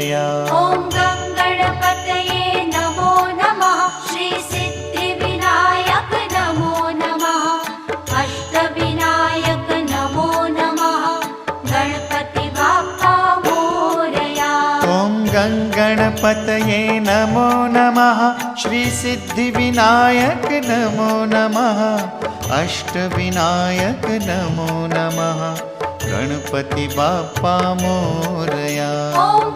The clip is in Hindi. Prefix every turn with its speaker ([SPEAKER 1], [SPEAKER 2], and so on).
[SPEAKER 1] मोरया।
[SPEAKER 2] ॐ गणपतये नमो नमः। श्री सिद्धिविनायक नमो नमः। अष्टविनायक नमो नमः। गणपति बाप्पा मोरया।
[SPEAKER 1] ॐ गणपतये नमो नमः। श्री सिद्धिविनायक नमो नमः। अष्टविनायक नमो नमः। गणपति बाप्पा मोरया।
[SPEAKER 2] ॐ